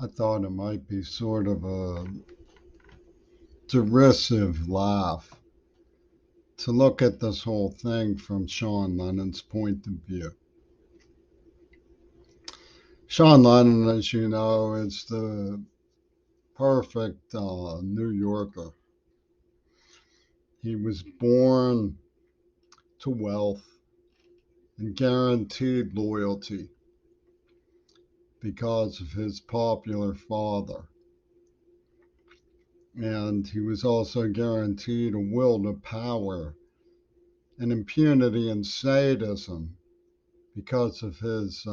I thought it might be sort of a derisive laugh to look at this whole thing from Sean Lennon's point of view. Sean Lennon, as you know, is the perfect New Yorker. He was born to wealth and guaranteed loyalty because of his popular father. And he was also guaranteed a will to power and impunity and sadism because of his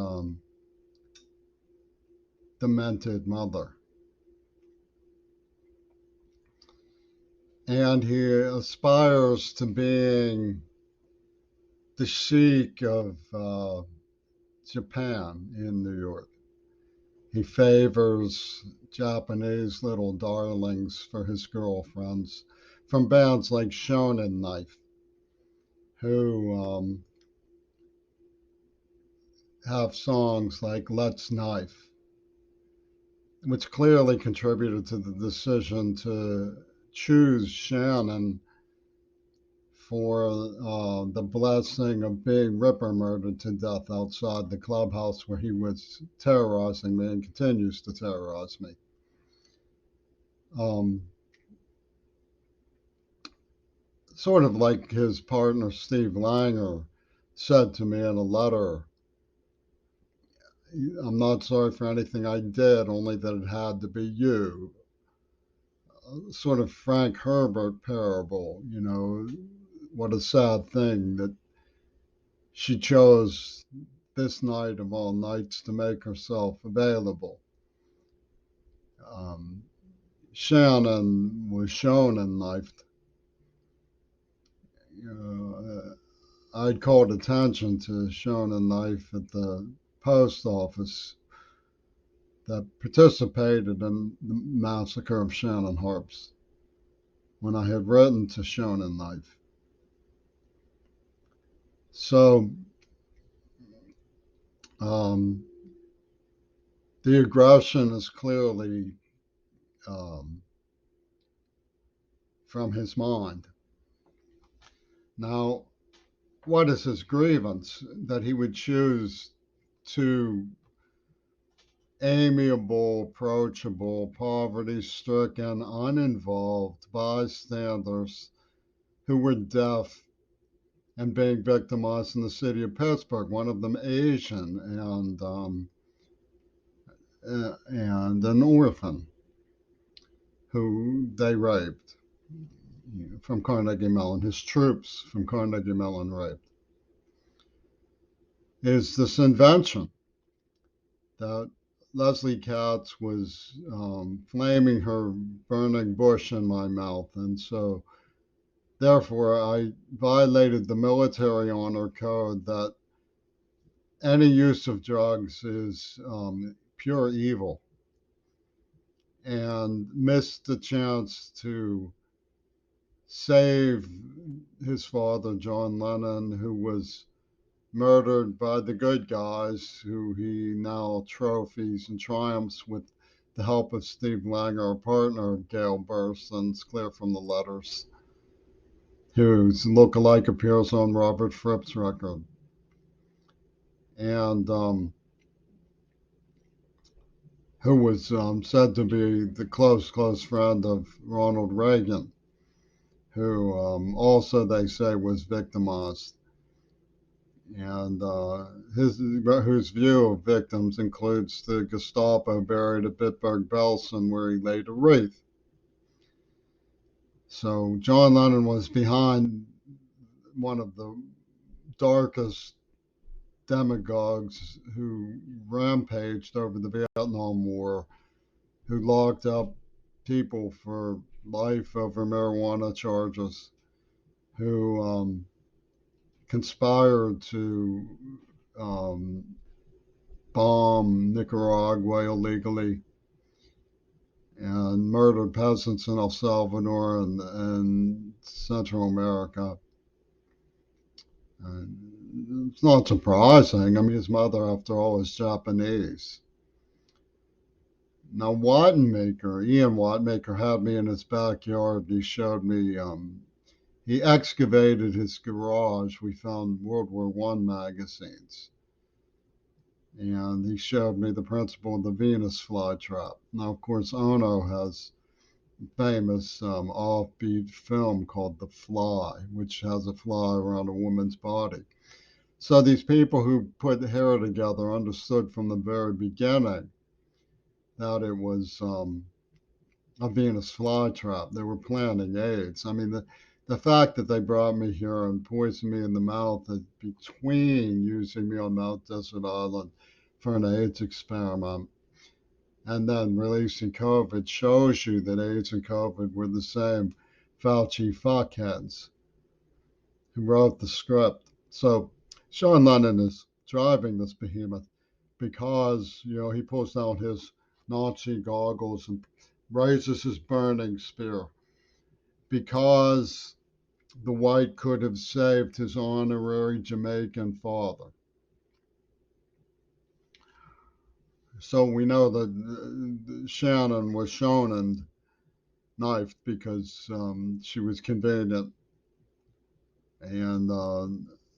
demented mother. And he aspires to being the Sheik of Japan in New York. He favors Japanese little darlings for his girlfriends from bands like Shonen Knife, who have songs like Let's Knife, which clearly contributed to the decision to choose Shannon for the blessing of being Ripper murdered to death outside the clubhouse where he was terrorizing me and continues to terrorize me. Um, Sort of like his partner Steve Langer said to me in a letter, I'm not sorry for anything I did, only that it had to be you. Sort of Frank Herbert parable, you know, what a sad thing that she chose this night of all nights to make herself available. Um, Shannon was shown and knifed. You know, I'd called attention to shown and knife at the post office that participated in the massacre of Shannon Harps when I had written to Shonen Knife. So um, the aggression is clearly um, from his mind. Now, what is his grievance? That he would choose two amiable, approachable, poverty stricken, uninvolved bystanders who were deaf and being victimized in the city of Pittsburgh, one of them Asian and an orphan who they raped from Carnegie Mellon, his troops from Carnegie Mellon raped, is this invention that Leslie Katz was flaming her burning bush in my mouth. And so, therefore, I violated the military honor code that any use of drugs is pure evil, and missed the chance to save his father, John Lennon, who was murdered by the good guys who he now trophies and triumphs with the help of Steve Langer, a partner of Gail Burstyn. It's clear from the letters, whose look-alike appears on Robert Fripp's record. And who was said to be the close friend of Ronald Reagan, who also, they say, was victimized. And whose view of victims includes the Gestapo buried at Bitburg-Belsen, where he laid a wreath. So John Lennon was behind one of the darkest demagogues who rampaged over the Vietnam War, who locked up people for life over marijuana charges, who conspired to um, bomb Nicaragua illegally and murdered peasants in El Salvador and Central America. And it's not surprising. I mean, his mother, after all, is Japanese. Now, Ian Wattenmaker, had me in his backyard. He showed me, he excavated his garage. We found World War One magazines. And he showed me the principle of the Venus flytrap. Now, of course, Ono has a famous offbeat film called The Fly, which has a fly around a woman's body. So these people who put hair together understood from the very beginning that it was a Venus flytrap. They were planning AIDS. I mean, the fact that they brought me here and poisoned me in the mouth between using me on Mount Desert Island for an AIDS experiment and then releasing COVID shows you that AIDS and COVID were the same Fauci fuckheads who wrote the script. So Sean Lennon is driving this behemoth because, he pulls down his Nazi goggles and raises his burning spear because the white could have saved his honorary Jamaican father. So we know that Shannon was shown and knifed because she was convenient, and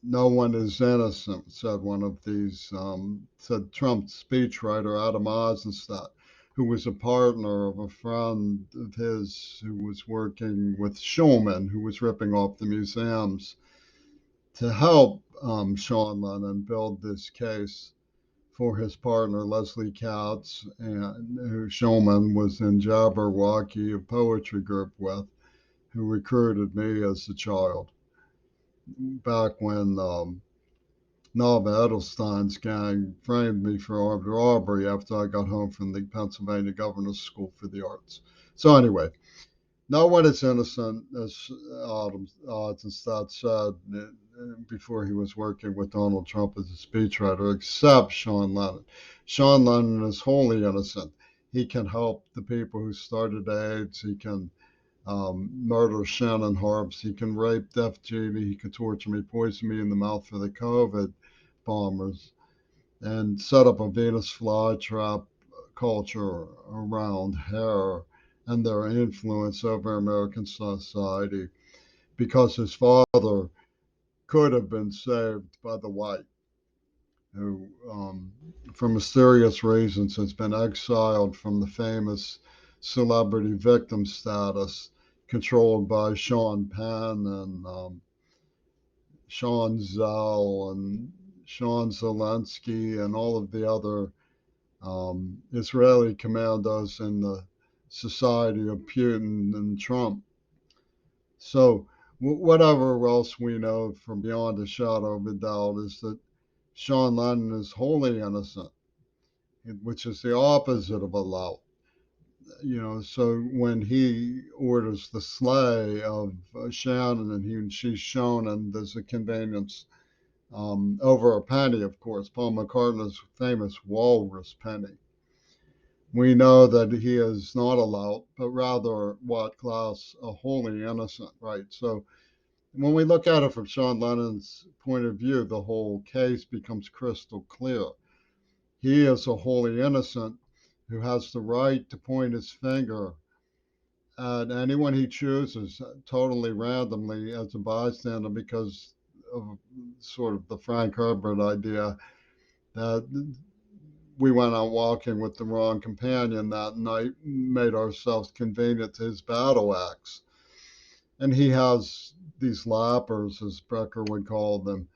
no one is innocent, said one of these, said Trump's speechwriter Adam Eisenstadt, who was a partner of a friend of his who was working with Schulman, who was ripping off the museums to help Sean Lennon build this case for his partner Leslie Katz, and who Schulman was in Jabberwocky, a poetry group with, who recruited me as a child back when Nava Edelstein's gang framed me for armed robbery after I got home from the Pennsylvania Governor's School for the Arts. So anyway, no one is innocent, as Eisenstadt said before he was working with Donald Trump as a speechwriter, except Sean Lennon. Sean Lennon is wholly innocent. He can help the people who started AIDS. He can murder Shannon Harps. He can rape Def Genie. He can torture me, poison me in the mouth for the COVID bombers, and set up a Venus flytrap culture around hair and their influence over American society because his father could have been saved by the white, who, for mysterious reasons, has been exiled from the famous celebrity victim status controlled by Sean Penn and Sean Zell and Sean Zelensky and all of the other Israeli commandos in the society of Putin and Trump. So, whatever else we know from beyond a shadow of a doubt is that Sean Lennon is wholly innocent, which is the opposite of a lout. So when he orders the slay of Shannon and she's shown, and there's a convenience over a penny, of course, Paul McCartney's famous walrus penny. We know that he is not a lout, but rather what class a wholly innocent, right? So when we look at it from Sean Lennon's point of view, the whole case becomes crystal clear. He is a wholly innocent who has the right to point his finger at anyone he chooses totally randomly as a bystander because of sort of the Frank Herbert idea that we went out walking with the wrong companion that night, made ourselves convenient to his battle axe. And he has these lappers, as Brecker would call them,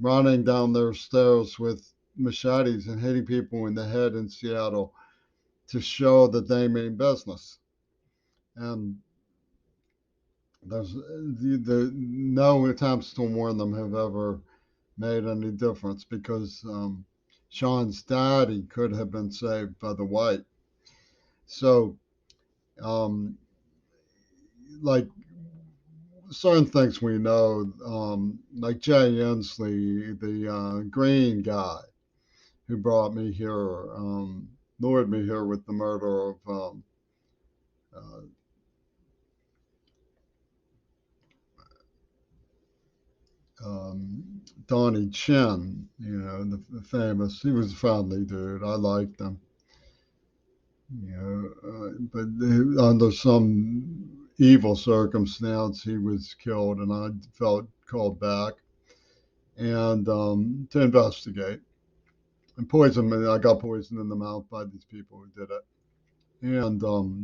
running down their stairs with machetes and hitting people in the head in Seattle to show that they mean business. And there's no attempts to warn them have ever made any difference because Sean's daddy could have been saved by the white. So, um, like certain things we know, like Jay Inslee, the green guy who brought me here, lured me here with the murder of uh, Donnie Chin, the famous, he was a friendly dude. I liked him. But under some evil circumstance, he was killed, and I felt called back and to investigate. And poison, I got poisoned in the mouth by these people who did it. And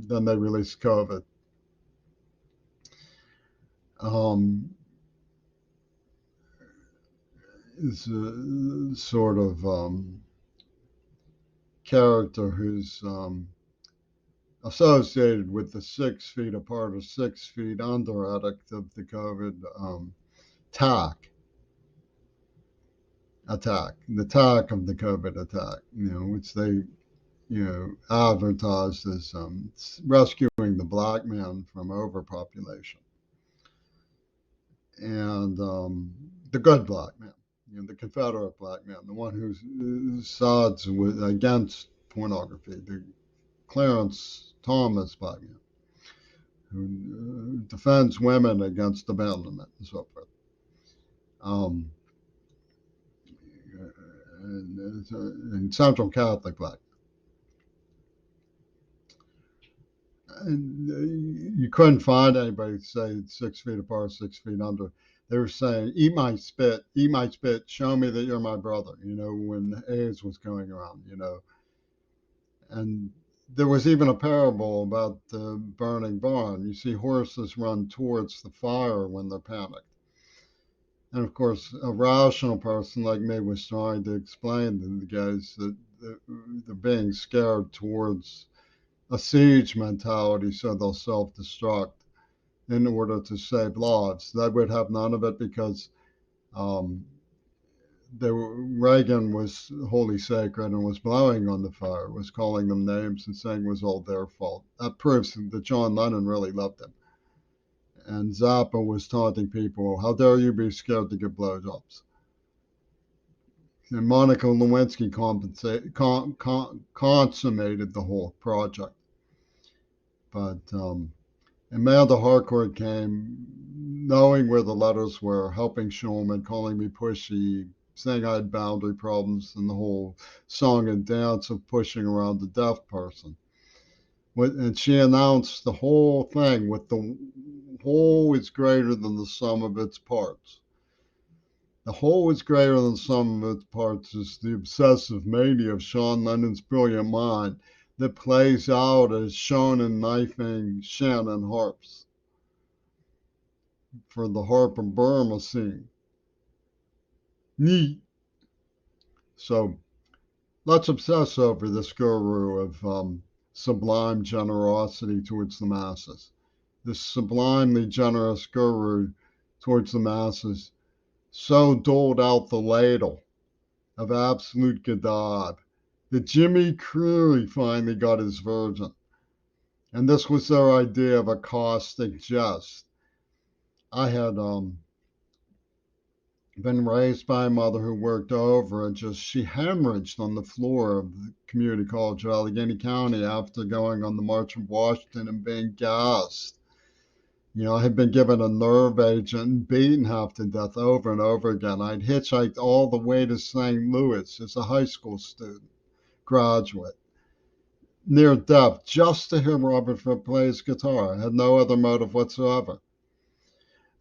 then they released COVID. Um, is a sort of character who's associated with the 6 feet apart or 6 feet under addict of the COVID attack, the attack of the COVID attack, which they, advertised as rescuing the black man from overpopulation and the good black man, the Confederate black man, the one who sides with against pornography, the Clarence Thomas black man, who defends women against abandonment and so forth. Um, and Central Catholic black. And you couldn't find anybody say 6 feet apart, 6 feet under. They were saying, eat my spit, show me that you're my brother, when AIDS was going around, And there was even a parable about the burning barn. You see horses run towards the fire when they're panicked. And of course, a rational person like me was trying to explain to the guys that they're being scared towards a siege mentality, so they'll self-destruct in order to save lives. They would have none of it because um, Reagan was wholly sacred and was blowing on the fire, was calling them names and saying it was all their fault. That proves that John Lennon really loved him. And Zappa was taunting people, how dare you be scared to give blowjobs? And Monica Lewinsky consummated the whole project. But Amanda Harcourt came knowing where the letters were, helping Shulman, calling me pushy, saying I had boundary problems, and the whole song and dance of pushing around the deaf person. And she announced the whole thing with the whole is greater than the sum of its parts. The whole is greater than the sum of its parts is the obsessive mania of Sean Lennon's brilliant mind that plays out as shown in knifing Shannon harps for the harp and Burma scene. Neat. So let's obsess over this guru of sublime generosity towards the masses. This sublimely generous guru towards the masses so doled out the ladle of absolute gadab that Jimmy Creary finally got his virgin. And this was their idea of a caustic jest. I had been raised by a mother who worked over and she hemorrhaged on the floor of the community college of Allegheny County after going on the March of Washington and being gassed. I had been given a nerve agent and beaten half to death over and over again. I'd hitchhiked all the way to St. Louis as a high school student, graduate, near death, just to hear Robert Fripp play his guitar. I had no other motive whatsoever.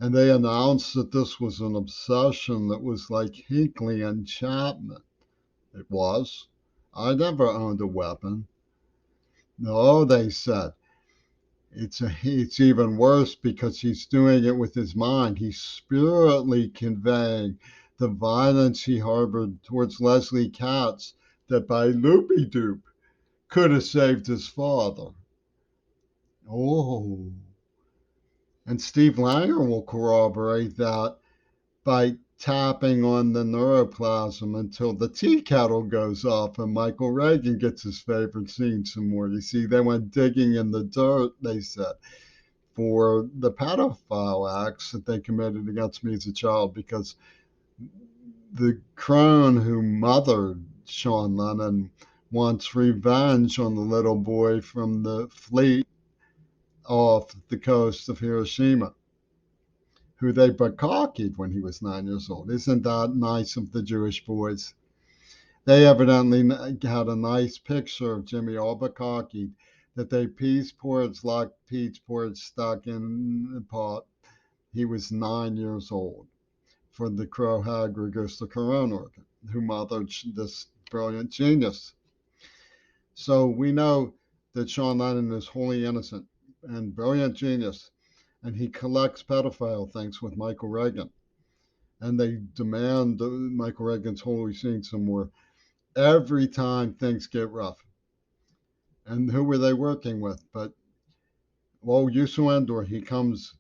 And they announced that this was an obsession that was like Hinckley and Chapman. It was. I never owned a weapon. No, they said. It's even worse because he's doing it with his mind. He's spiritly conveying the violence he harbored towards Leslie Katz that by loopy-doop could have saved his father. Oh. And Steve Langer will corroborate that by tapping on the neuroplasm until the tea kettle goes off and Michael Reagan gets his favorite scene some more. You see, they went digging in the dirt, they said, for the pedophile acts that they committed against me as a child because the crone who mothered Sean Lennon wants revenge on the little boy from the fleet off the coast of Hiroshima, who they bukkakied when he was 9 years old. Isn't that nice of the Jewish boys? They evidently had a nice picture of Jimmy Albuquerque that they peas porridge like peach porridge stuck in the pot. He was 9 years old for the Crow Haggard the Corona, who mothered this brilliant genius. So we know that Sean Lennon is wholly innocent and brilliant genius, and he collects pedophile things with Michael Reagan. And they demand Michael Reagan's holy seen some more every time things get rough. And who were they working with? But well, Yusu Endor, he comes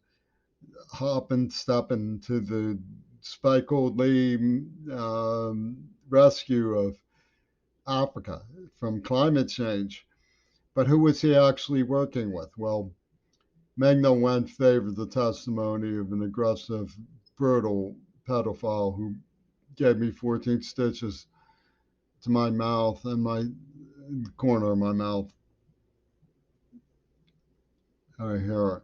hopping, stepping to the Spike Old Lee rescue of Africa from climate change. But who was he actually working with? Well, Magna Wen favored the testimony of an aggressive, brutal pedophile who gave me 14 stitches to my mouth and my corner of my mouth. I hear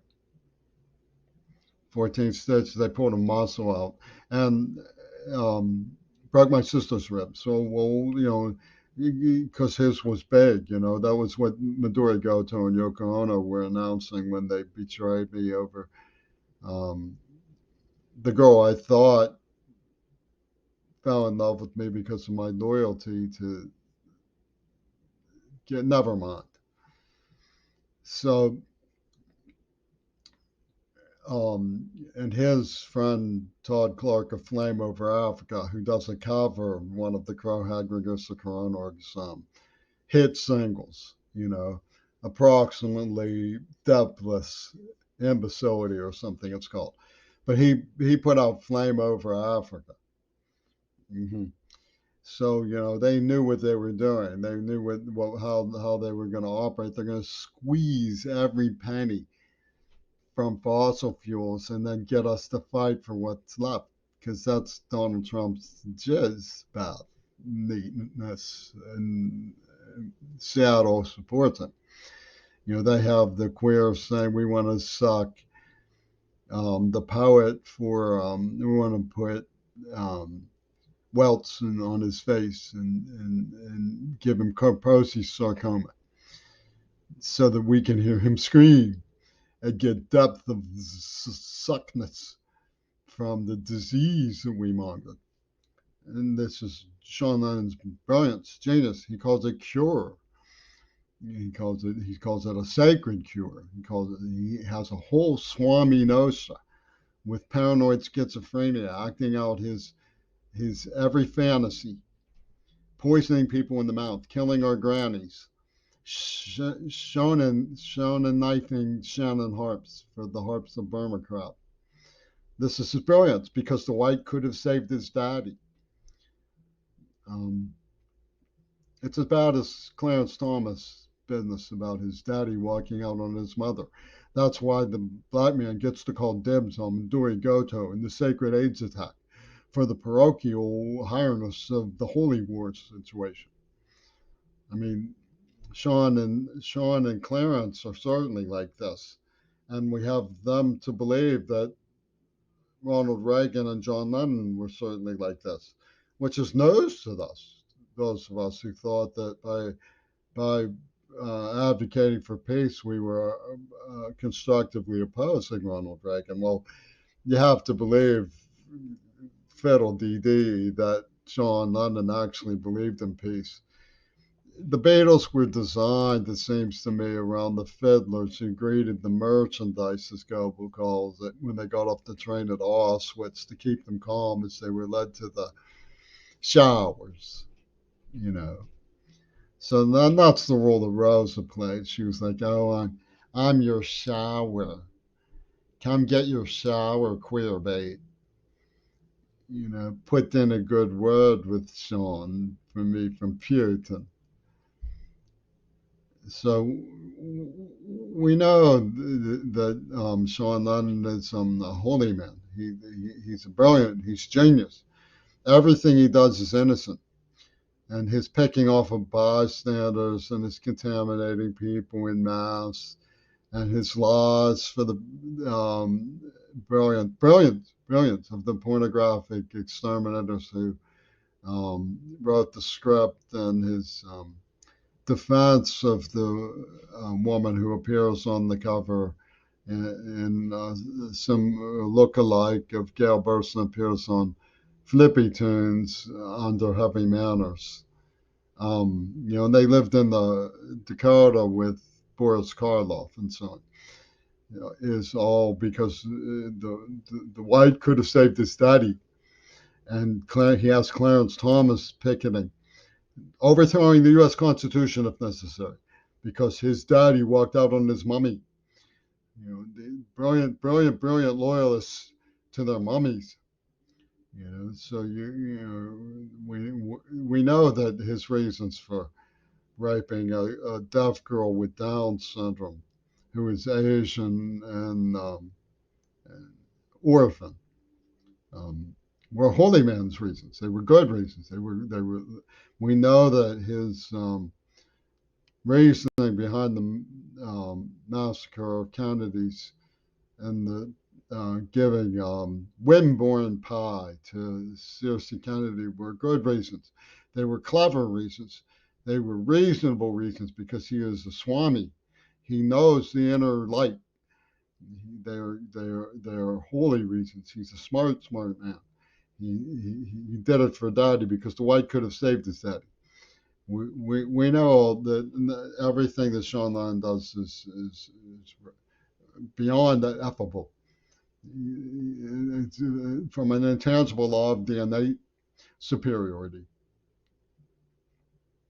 14 stitches. They pulled a muscle out and broke my sister's rib. So, well, because his was big, that was what Midori Goto and Yoko Ono were announcing when they betrayed me over um, the girl I thought fell in love with me because of my loyalty to get never mind. So, and his friend Todd Clark of Flame Over Africa, who does a cover of one of the Crow Haggard Coronor's hit singles, approximately Depthless Imbecility or something it's called. But he put out Flame Over Africa. Hmm. So they knew what they were doing. They knew how they were going to operate. They're going to squeeze every penny from fossil fuels and then get us to fight for what's left, because that's Donald Trump's jizz bath neatness, and Seattle supports him. They have the queers saying we want to suck the poet for we want to put welts on his face and give him Kaposi sarcoma so that we can hear him scream and get depth of suckness from the disease that we monger. And this is Sean Lennon's brilliance, genius. He calls it cure. He calls it a sacred cure. He has a whole Swami Nosha with paranoid schizophrenia, acting out his every fantasy, poisoning people in the mouth, killing our grannies, Shonen knifing Shannon harps for the harps of Burma crowd. This is his brilliance because the white could have saved his daddy. Um, it's as bad as Clarence Thomas' business about his daddy walking out on his mother. That's why the black man gets to call dibs on Midori Goto in the sacred AIDS attack for the parochial highness of the Holy War situation. I mean, Sean and Clarence are certainly like this, and we have them to believe that Ronald Reagan and John Lennon were certainly like this, which is news to us, those of us who thought that by advocating for peace we were constructively opposing Ronald Reagan. Well, you have to believe Fiddle DD that John Lennon actually believed in peace. The Beatles were designed, it seems to me, around the fiddlers who greeted the merchandise, as Goebel calls it, when they got off the train at Auschwitz to keep them calm as they were led to the showers, you know. So then that's the role that Rosa played. She was like, "Oh, I'm your shower. Come get your shower, queer bait." Put in a good word with Sean for me from Puritan. So we know that Sean Lennon is a holy man. He's a brilliant. He's genius. Everything he does is innocent, and his picking off of bystanders and his contaminating people in mass and his laws for the brilliance of the pornographic exterminators who wrote the script, and his defense of the woman who appears on the cover in some look-alike of Gail Burson appears on Flippy Tunes under Heavy Manners. And they lived in the Dakota with Boris Karloff and so on. Is all because the white could have saved his daddy, and he asked Clarence Thomas picketing, overthrowing the U.S. Constitution if necessary, because his daddy walked out on his mummy. The brilliant loyalists to their mummies. So we know that his reasons for raping a deaf girl with Down syndrome, who is Asian and orphan, were holy man's reasons. They were good reasons. They were. We know that his reasoning behind the massacre of Kennedy's and the giving Wimborne pie to C.R.C. Kennedy were good reasons. They were clever reasons. They were reasonable reasons because he is a Swami. He knows the inner light. They are holy reasons. He's a smart man. He did it for daddy because the white could have saved his daddy. We know that everything that Sean Lennon does is beyond affable. It's from an intangible law of the innate superiority.